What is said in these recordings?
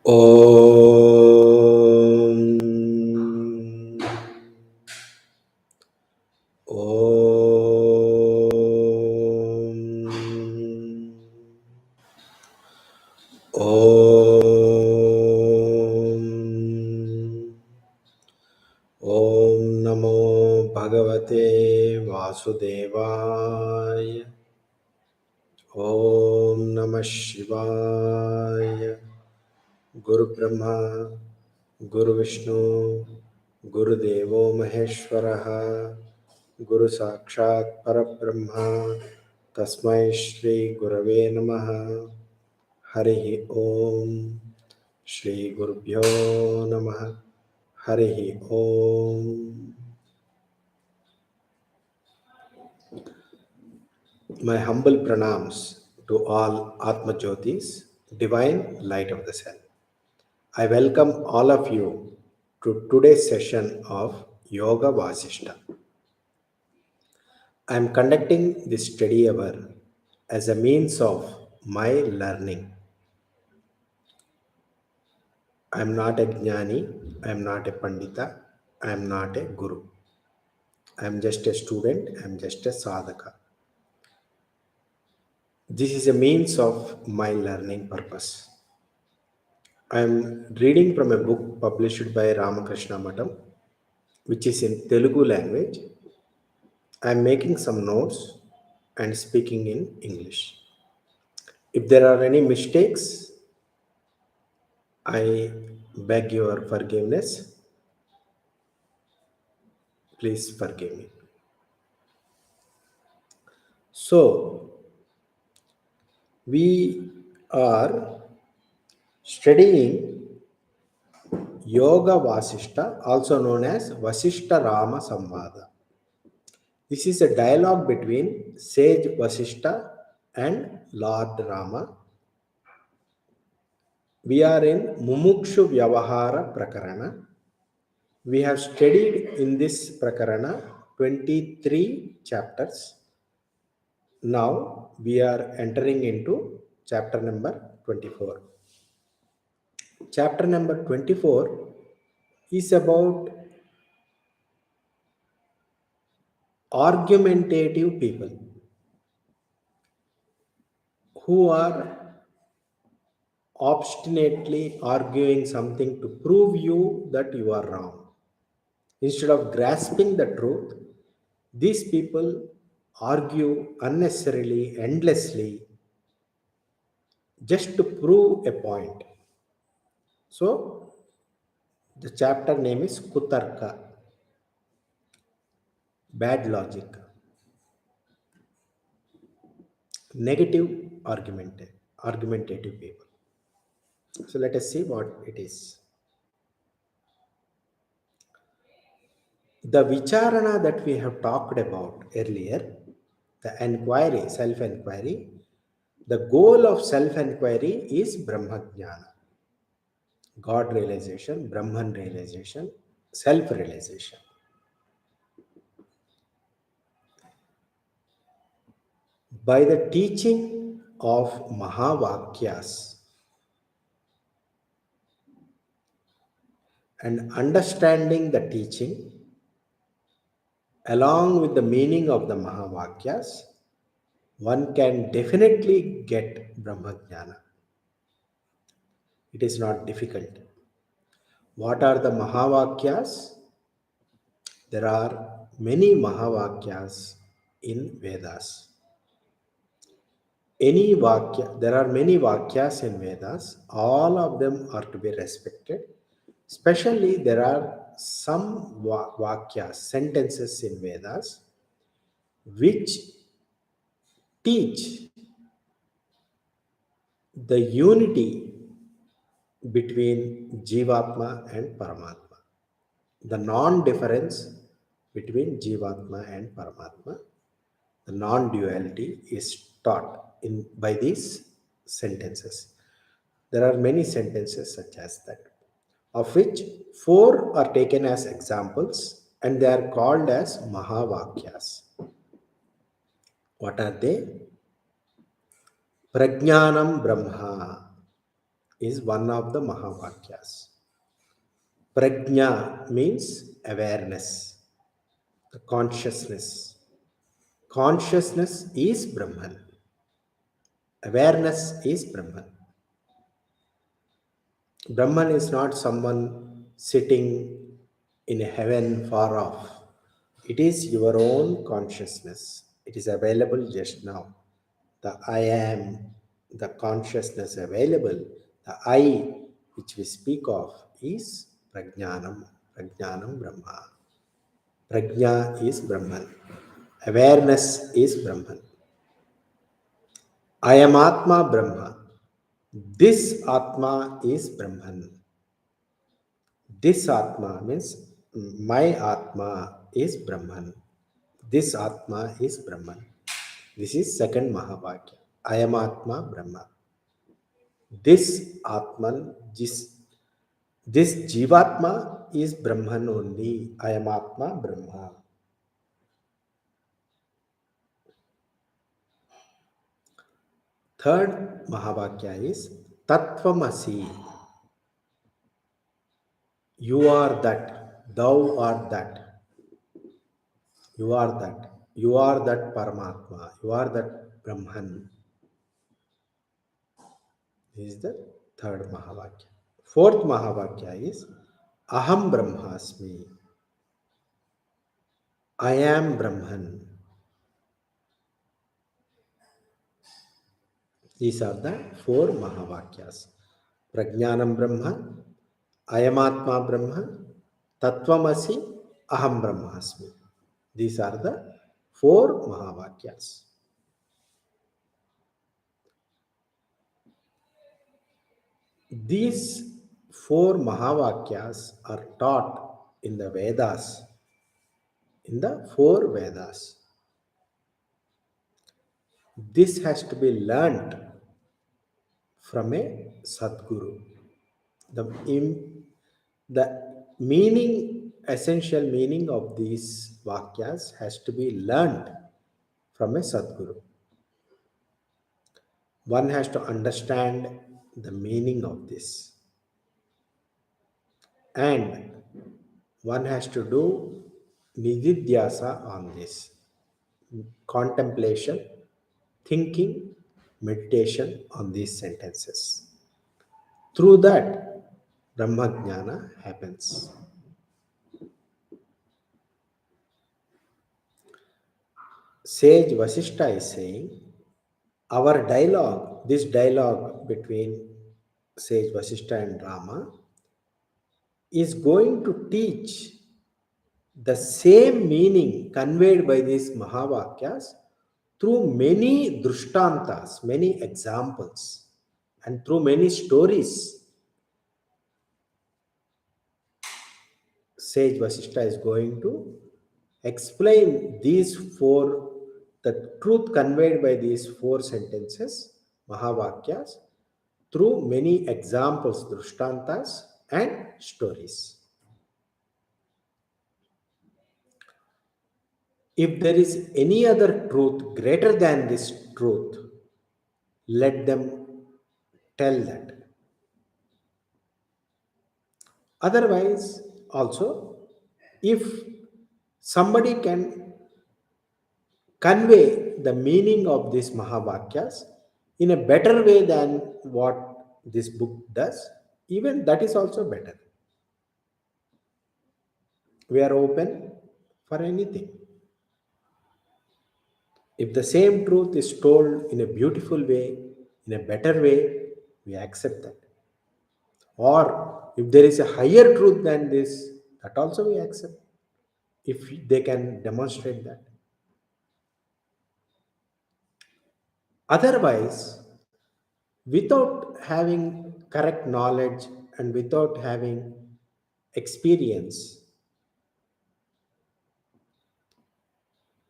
Om. Om. Om. Om Namo Bhagavate Vasudevaya. Om Namah Shivaya. Guru Brahma, Guru Vishnu, Guru Devo Maheshwaraha, Guru Sakshat Parabrahma, Tasmai Shri Gurave Namaha, Harihi Om, Shri Gurubhyo Namaha, Harihi Om. My humble pranams to all Atma Jyotis, divine light of the self. I welcome all of you to today's session of Yoga Vashishta. I am conducting this study hour as a means of my learning. I am not a Jnani, I am not a Pandita, I am not a Guru. I am just a student, I am just a sadhaka. This is a means of my learning purpose. I am reading from a book published by Ramakrishna Matam, which is in Telugu language. I am making some notes and speaking in English. If there are any mistakes, I beg your forgiveness. Please forgive me. So, we are studying Yoga Vasishta, also known as Vashishta Rama Samvada. This is a dialogue between sage Vashishta and Lord Rama. We are in Mumukshu Vyavahara Prakarana. We have studied in this Prakarana 23 chapters. Now we are entering into chapter number 24. Chapter number 24 is about argumentative people who are obstinately arguing something to prove you that you are wrong. Instead of grasping the truth, these people argue unnecessarily, endlessly, just to prove a point. So, the chapter name is Kutarka, bad logic, negative argumentative people. So, let us see what it is. The vicharana that we have talked about earlier, the enquiry, self-enquiry, the goal of self-enquiry is Brahmajnana, God realization, Brahman realization, self-realization. By the teaching of Mahavakyas and understanding the teaching along with the meaning of the Mahavakyas, one can definitely get Brahmajnana. It is not difficult. What are the Mahavakyas? There are many Mahavakyas in Vedas. There are many Vakyas in Vedas. All of them are to be respected. Especially, there are some Vakyas, sentences in Vedas, which teach the unity between Jivatma and Paramatma, the non-difference between Jivatma and Paramatma, the non-duality is taught by these sentences. There are many sentences such as that, of which 4 are taken as examples and they are called as Mahavakyas. What are they? Prajnanam Brahma. is one of the Mahavakyas. Prajna means awareness, the consciousness. Consciousness is Brahman. Awareness is Brahman. Brahman is not someone sitting in a heaven far off. It is your own consciousness. It is available just now. The I am, the consciousness available, the I which we speak of is Prajnanam. Prajnanam Brahma. Prajna is Brahman. Awareness is Brahman. I am Atma Brahma. This Atma is Brahman. This Atma means my Atma is Brahman. This Atma is Brahman. This is second Mahavakya. I am Atma Brahma. This Atman, this Jivatma is Brahman only. I am Atma Brahma. Third Mahavakya is Tattvamasi. You are that. Thou art that. You are that. You are that Paramatma. You are that Brahman. This is the third Mahavakya. Fourth Mahavakya is Aham Brahmasmi. I am Brahman. These are the four Mahavakyas. Prajnanam Brahma, Ayamatma Brahma, Tattvamasi, Aham Brahmasmi. These are the four Mahavakyas. These four Mahavakyas are taught in the Vedas, in the four Vedas. This has to be learnt from a Sadguru. The, the meaning, essential meaning of these Vakyas has to be learnt from a Sadguru. One has to understand the meaning of this. And one has to do nididhyasa on this. Contemplation, thinking, meditation on these sentences. Through that, Brahmajnana happens. Sage Vashishta is saying, our dialogue, this dialogue between Sage Vashishta and Rama, is going to teach the same meaning conveyed by these Mahavakyas through many drishtantas, many examples, and through many stories. Sage Vashishta is going to explain these four, the truth conveyed by these four sentences, Mahavakyas, through many examples, drishtantas, and stories. If there is any other truth greater than this truth, let them tell that. Otherwise, also, if somebody can convey the meaning of these Mahavakyas in a better way than what this book does, even that is also better. We are open for anything. If the same truth is told in a beautiful way, in a better way, we accept that. Or if there is a higher truth than this, that also we accept. If they can demonstrate that. Otherwise, without having correct knowledge and without having experience,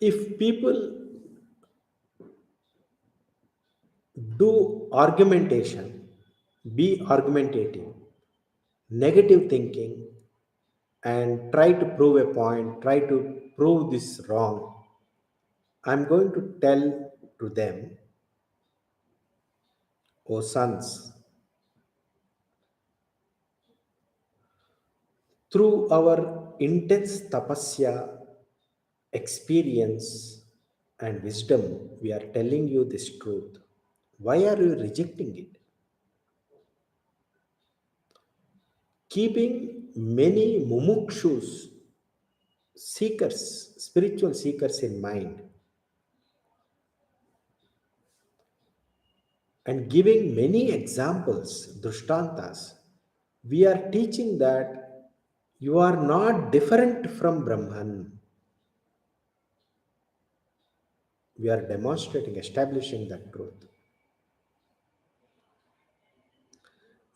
if people do argumentation, be argumentative, negative thinking, and try to prove a point, try to prove this wrong, I'm going to tell to them, O sons, Through our intense tapasya, experience, and wisdom, we are telling you this truth. Why are you rejecting it? Keeping many mumukshus, seekers, spiritual seekers in mind, and giving many examples, drishtantas, we are teaching that you are not different from Brahman. We are demonstrating, establishing that truth.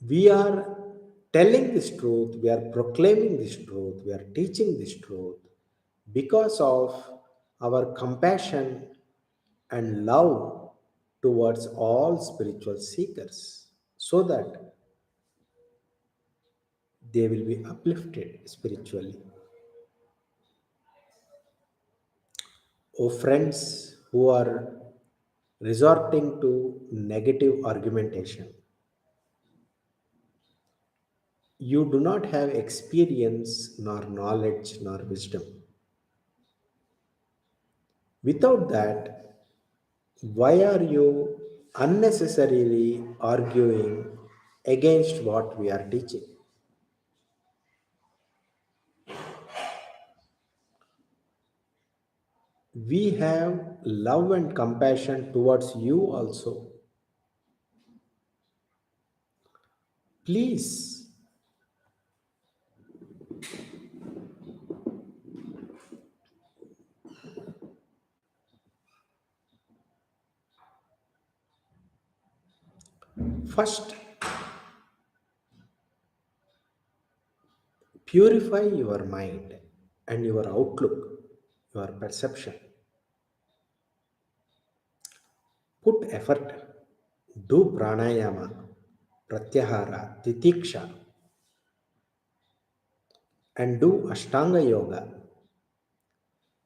We are telling this truth, we are proclaiming this truth, we are teaching this truth because of our compassion and love towards all spiritual seekers so that they will be uplifted spiritually. Oh, friends who are resorting to negative argumentation, you do not have experience, nor knowledge, nor wisdom. Without that, why are you unnecessarily arguing against what we are teaching? We have love and compassion towards you also. Please, first purify your mind and your outlook, your perception. Put effort, do pranayama, pratyahara, titiksha, and do ashtanga yoga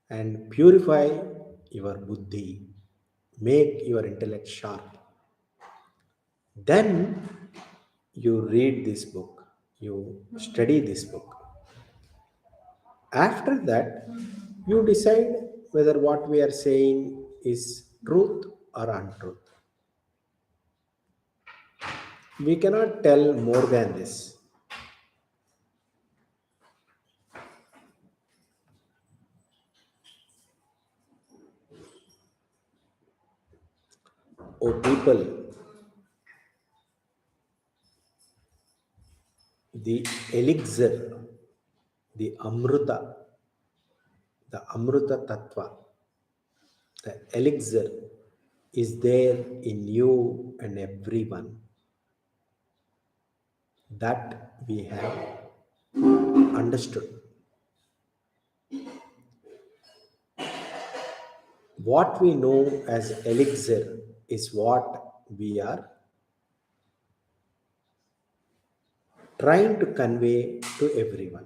and purify your buddhi, make your intellect sharp. Then you read this book, you study this book. After that, you decide whether what we are saying is truth or untruth. We cannot tell more than this. O people, the elixir, the Amruta Tattva, the elixir is there in you and everyone. That we have understood. What we know as elixir is what we are trying to convey to everyone.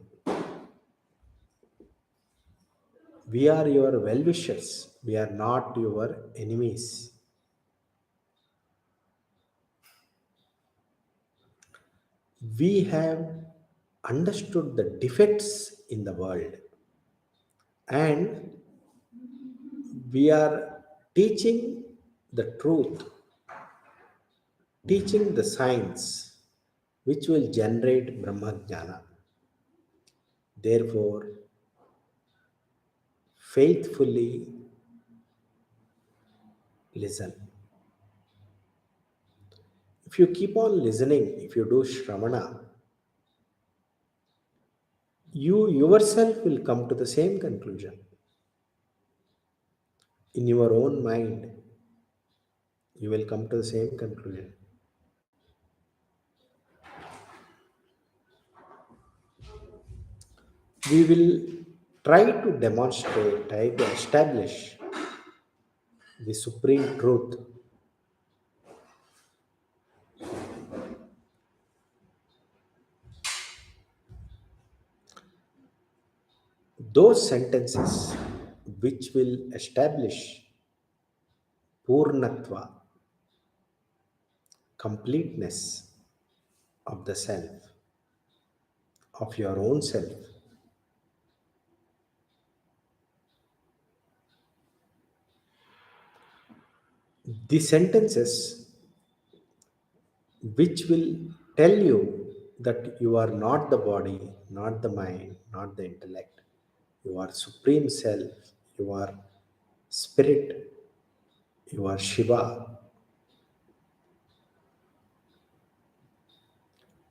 We are your well wishers, we are not your enemies. We have understood the defects in the world and we are teaching the truth, teaching the science which will generate Brahmajnana. Therefore, faithfully listen. If you keep on listening, if you do Shravana, you yourself will come to the same conclusion in your own mind. You will come to the same conclusion. We will try to demonstrate, try to establish the supreme truth. Those sentences which will establish Purnatva, completeness of the self, of your own self. The sentences which will tell you that you are not the body, not the mind, not the intellect. You are supreme self, you are spirit, you are Shiva.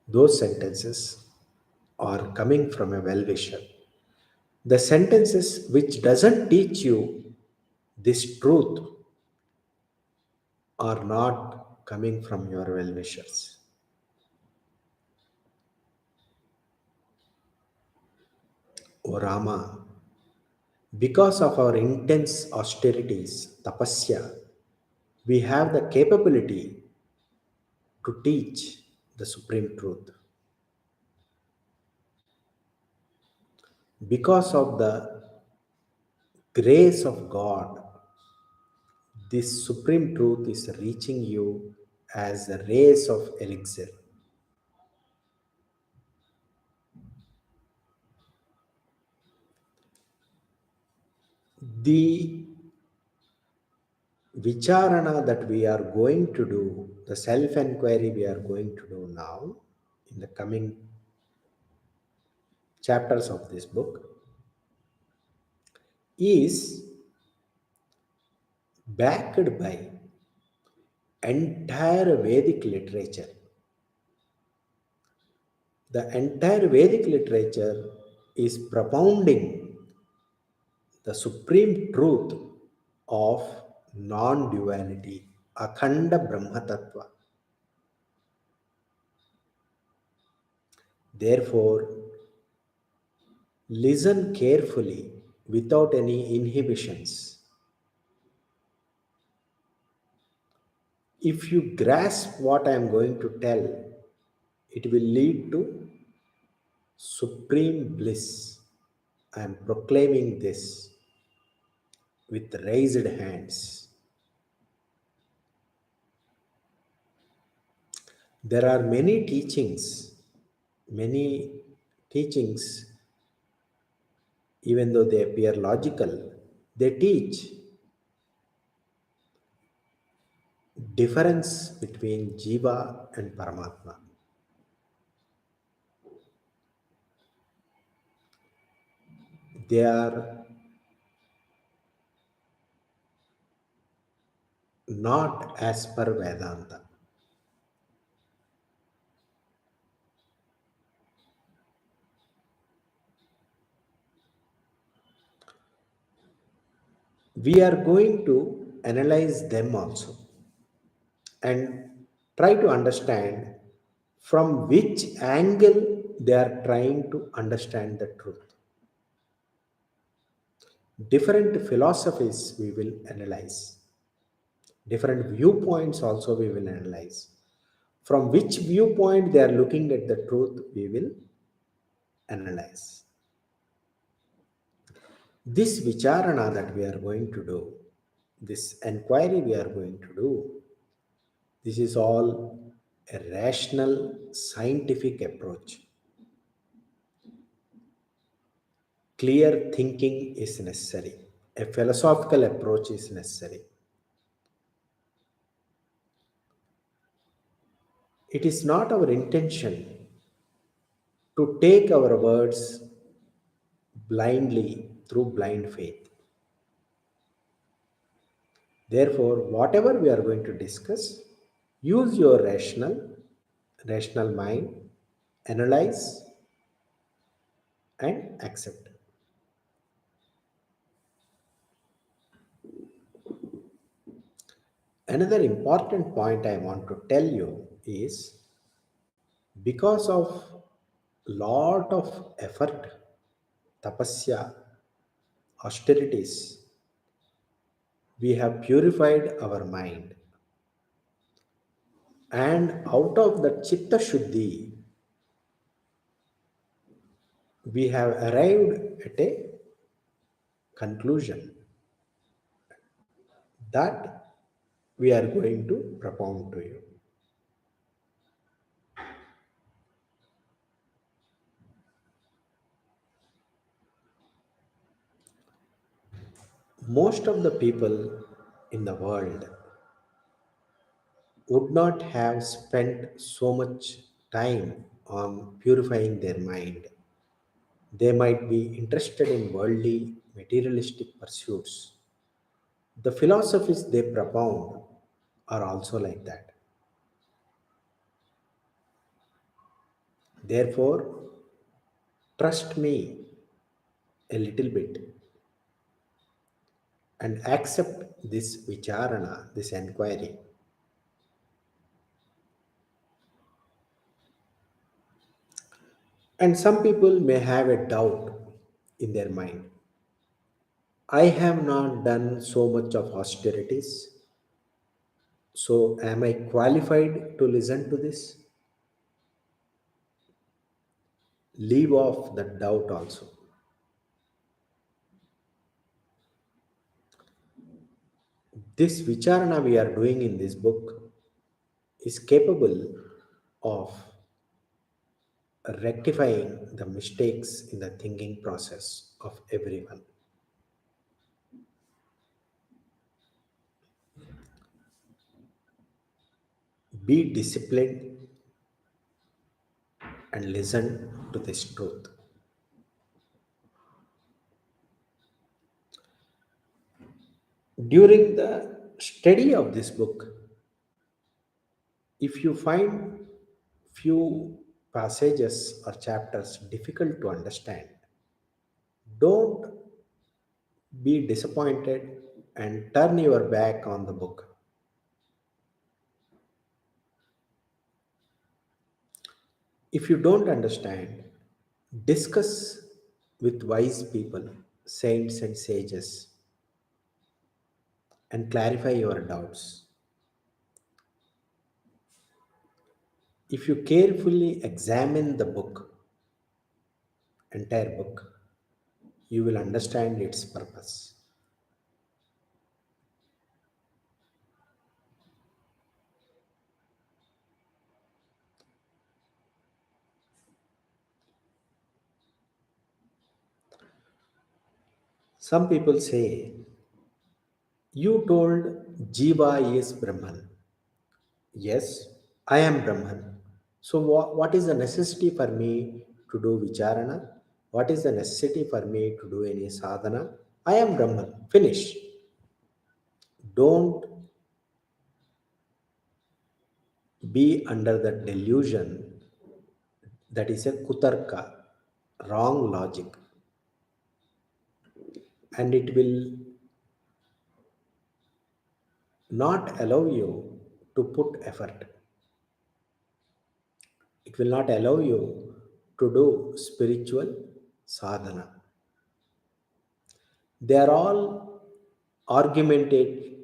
Those sentences are coming from a well-wisher. The sentences which doesn't teach you this truth are not coming from your well-wishers. O Rama, because of our intense austerities, tapasya, we have the capability to teach the supreme truth. Because of the grace of God, this supreme truth is reaching you as a rays of elixir. The vicharana that we are going to do, the self enquiry we are going to do now in the coming chapters of this book, is backed by entire Vedic literature. The entire Vedic literature is propounding the supreme truth of non duality, Akhanda Brahma Tattva. Therefore, listen carefully without any inhibitions. If you grasp what I am going to tell, it will lead to supreme bliss. I am proclaiming this with raised hands. There are many teachings, even though they appear logical, they teach difference between Jiva and Paramatma. They are not as per Vedanta. We are going to analyze them also and try to understand from which angle they are trying to understand the truth. Different philosophies we will analyze, different viewpoints also we will analyze. From which viewpoint they are looking at the truth, we will analyze. This vicharana that we are going to do, this enquiry we are going to do, this is all a rational, scientific approach. Clear thinking is necessary. A philosophical approach is necessary. It is not our intention to take our words blindly through blind faith. Therefore, whatever we are going to discuss, use your rational mind, analyze and accept. Another important point I want to tell you is because of lot of effort, tapasya, austerities, we have purified our mind. And out of the chitta shuddhi, we have arrived at a conclusion that we are going to propound to you. Most of the people in the world would not have spent so much time on purifying their mind. They might be interested in worldly, materialistic pursuits. The philosophies they propound are also like that. Therefore, trust me a little bit and accept this vicharana, this enquiry. And some people may have a doubt in their mind. I have not done so much of austerities, so am I qualified to listen to this? Leave off that doubt also. This vicharana we are doing in this book is capable of rectifying the mistakes in the thinking process of everyone. Be disciplined and listen to this truth. During the study of this book, if you find few passages or chapters difficult to understand, don't be disappointed and turn your back on the book. If you don't understand, discuss with wise people, saints, and sages and clarify your doubts. If you carefully examine the book, entire book, you will understand its purpose. Some people say, you told Jiva is Brahman. Yes, I am Brahman. So, what is the necessity for me to do Vicharana? What is the necessity for me to do any sadhana? I am Brahman. Finish. Don't be under the delusion that is a kutarka, wrong logic, and it will not allow you to put effort. It will not allow you to do spiritual sadhana. They are all argumentative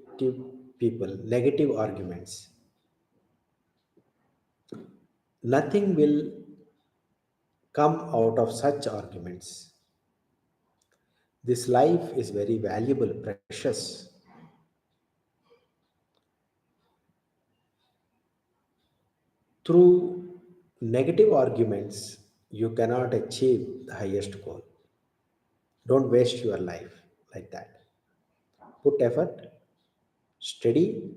people, negative arguments. Nothing will come out of such arguments. This life is very valuable, precious. Through negative arguments, you cannot achieve the highest goal. Don't waste your life like that. Put effort, study,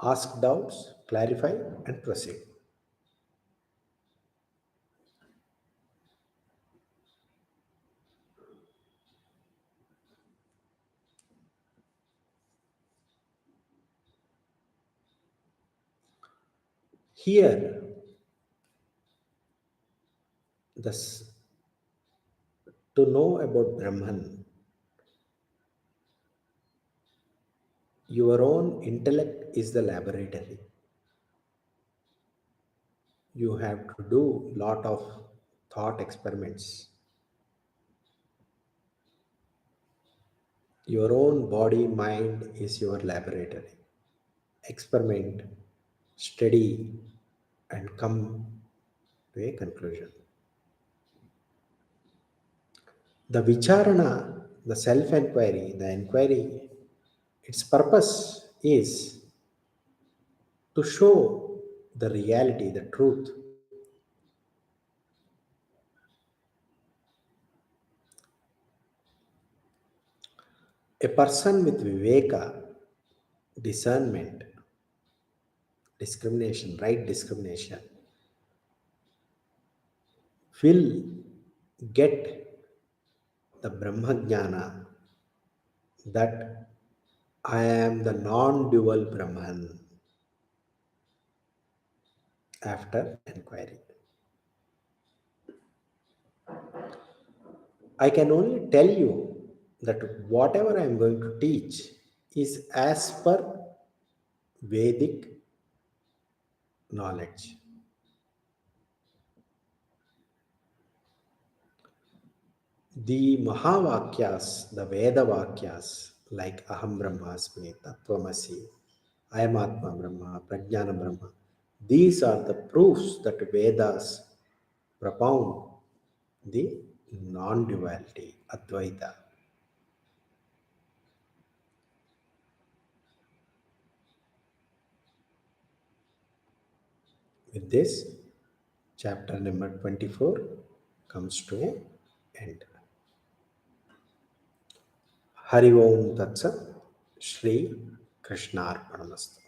ask doubts, clarify, and proceed. Here, this, to know about Brahman, your own intellect is the laboratory. You have to do lot of thought experiments. Your own body mind is your laboratory. Experiment, study, and come to a conclusion. The vicharana, the self-inquiry, the inquiry, its purpose is to show the reality, the truth. A person with viveka, discernment, discrimination, right discrimination, will get the Brahma Jnana that I am the non-dual Brahman after enquiry. I can only tell you that whatever I am going to teach is as per Vedic knowledge. The Mahavakyas, the Veda Vakyas, like Aham Brahmasmi, Tattvamasi, I am Atma Brahma, Prajnana Brahma, these are the proofs that Vedas propound the non duality, Advaita. With this, chapter number 24 comes to an end. Hari Om Tat Sat, Shri Krishnarpanamastu.